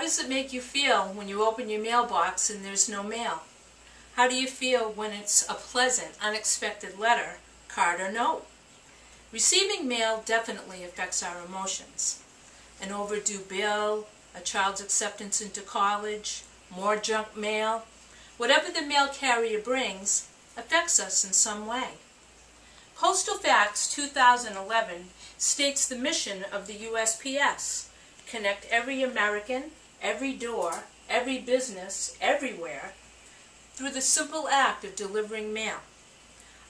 does it make you feel when you open your mailbox and there's no mail? How do you feel when it's a pleasant, unexpected letter, card, or note? Receiving mail definitely affects our emotions. An overdue bill, a child's acceptance into college, more junk mail, whatever the mail carrier brings affects us in some way. Postal Facts 2011 states the mission of the USPS: connect every American, every door, every business, everywhere, through the simple act of delivering mail.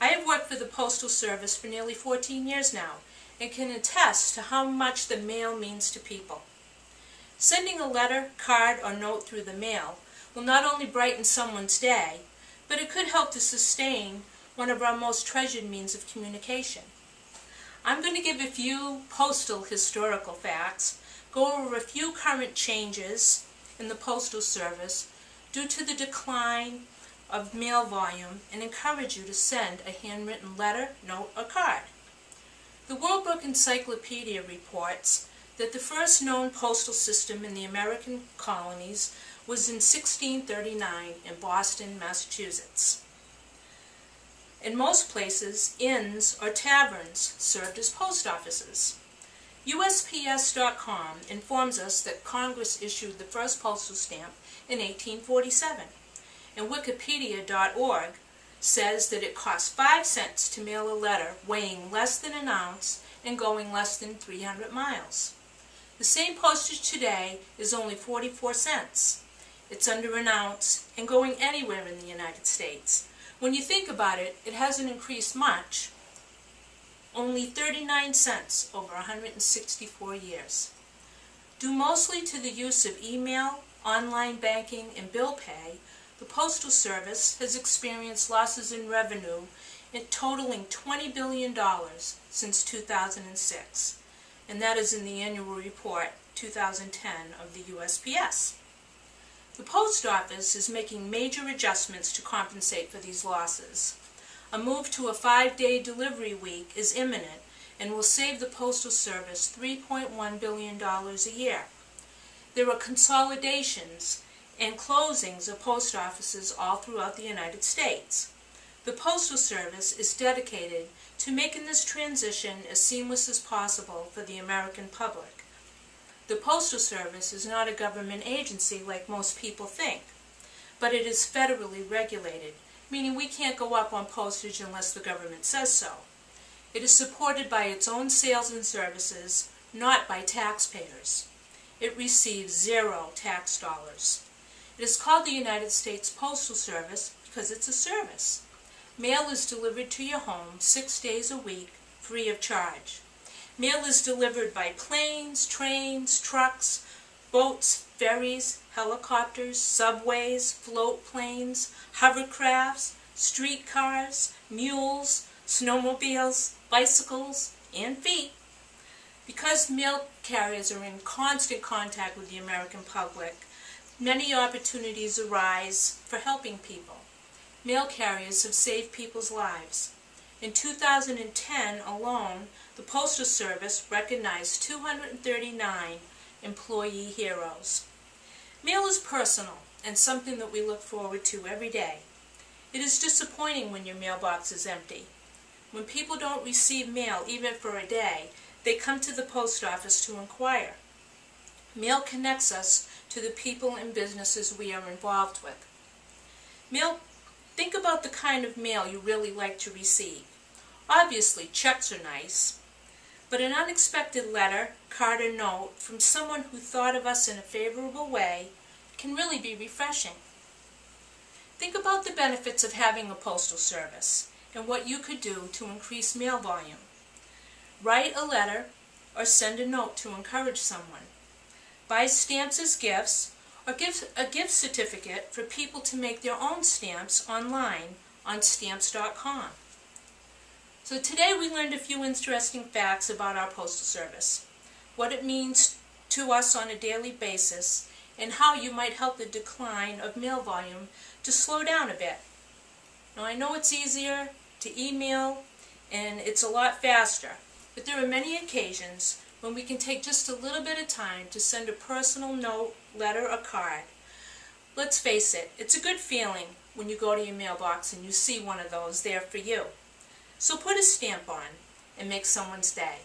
I have worked for the Postal Service for nearly 14 years now and can attest to how much the mail means to people. Sending a letter, card, or note through the mail will not only brighten someone's day, but it could help to sustain one of our most treasured means of communication. I'm going to give a few postal historical facts, go over a few current changes in the Postal Service due to the decline of mail volume, and encourage you to send a handwritten letter, note, or card. The World Book Encyclopedia reports that the first known postal system in the American colonies was in 1639 in Boston, Massachusetts. In most places, inns or taverns served as post offices. USPS.com informs us that Congress issued the first postal stamp in 1847, and Wikipedia.org says that it costs 5 cents to mail a letter weighing less than an ounce and going less than 300 miles. The same postage today is only 44 cents. It's under an ounce and going anywhere in the United States. When you think about it, it hasn't increased much, only 39 cents over 164 years. Due mostly to the use of email, online banking, and bill pay, the Postal Service has experienced losses in revenue totaling $20 billion since 2006, and that is in the annual report 2010 of the USPS. The Post Office is making major adjustments to compensate for these losses. A move to a 5-day delivery week is imminent and will save the Postal Service $3.1 billion a year. There are consolidations and closings of post offices all throughout the United States. The Postal Service is dedicated to making this transition as seamless as possible for the American public. The Postal Service is not a government agency like most people think, but it is federally regulated, meaning we can't go up on postage unless the government says so. It is supported by its own sales and services, not by taxpayers. It receives 0 tax dollars. It is called the United States Postal Service because it's a service. Mail is delivered to your home 6 days a week, free of charge. Mail is delivered by planes, trains, trucks, boats, ferries, helicopters, subways, float planes, hovercrafts, streetcars, mules, snowmobiles, bicycles, and feet. Because mail carriers are in constant contact with the American public, many opportunities arise for helping people. Mail carriers have saved people's lives. In 2010 alone, the Postal Service recognized 239 employee heroes. Mail is personal and something that we look forward to every day. It is disappointing when your mailbox is empty. When people don't receive mail even for a day, they come to the post office to inquire. Mail connects us to the people and businesses we are involved with. Think about the kind of mail you really like to receive. Obviously, checks are nice, but an unexpected letter, card, or note from someone who thought of us in a favorable way can really be refreshing. Think about the benefits of having a postal service and what you could do to increase mail volume. Write a letter or send a note to encourage someone. Buy stamps as gifts, or give a gift certificate for people to make their own stamps online on Stamps.com. So today we learned a few interesting facts about our Postal Service, what it means to us on a daily basis, and how you might help the decline of mail volume to slow down a bit. Now I know it's easier to email and it's a lot faster, but there are many occasions when we can take just a little bit of time to send a personal note, letter, or card. Let's face it, it's a good feeling when you go to your mailbox and you see one of those there for you. So put a stamp on and make someone's day.